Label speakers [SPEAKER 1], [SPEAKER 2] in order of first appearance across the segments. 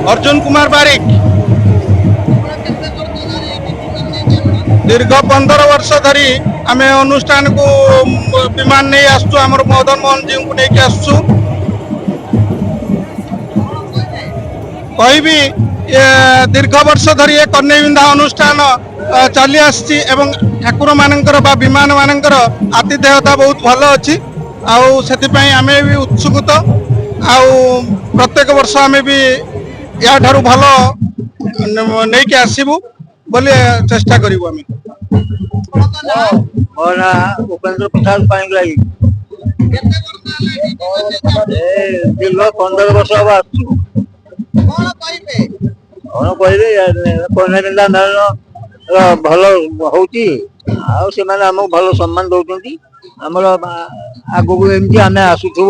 [SPEAKER 1] अर्जुन कुमार बारिक दीर्घ 15 वर्ष धरी आम अनुष्ठान को विमान नहीं आसु आम मदन मोहन जी को लेकिन आसु कहि दीर्घ वर्ष धरी कन्या बिंधा अनुष्ठान चली आसी ठाकुर मानकर विमान मानकर आतिथेयता बहुत भल अच्छी आम भी उत्सुक आउ प्रत्येक वर्ष आम भी या ठारू भल नहीं कि आसबू बोले चेष्टा करूँ आम
[SPEAKER 2] उपेन्द्र प्रसाद पाणिग्राही दीर्घ 15 वर्ष हम आसु कन्या बिंधा भल हो भल सम्मान दौरान आमर आगू एमती आम आसुथु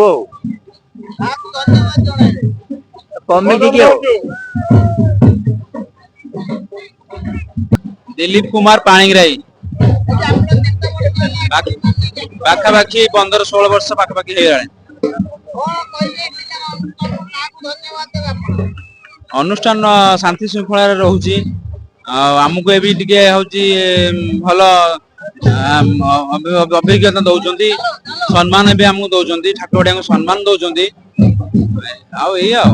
[SPEAKER 2] कमिटी की
[SPEAKER 3] दिलीप कुमार पाणिग्राही पाखापाखि 15-16 वर्ष पाखापाखि अनुष्ठान शांति श्रृंखला रोचे आमको ये भल अभिज्ञता दौरान सम्मान भी आमको दौरान ठाकुर सम्मान दौरान आ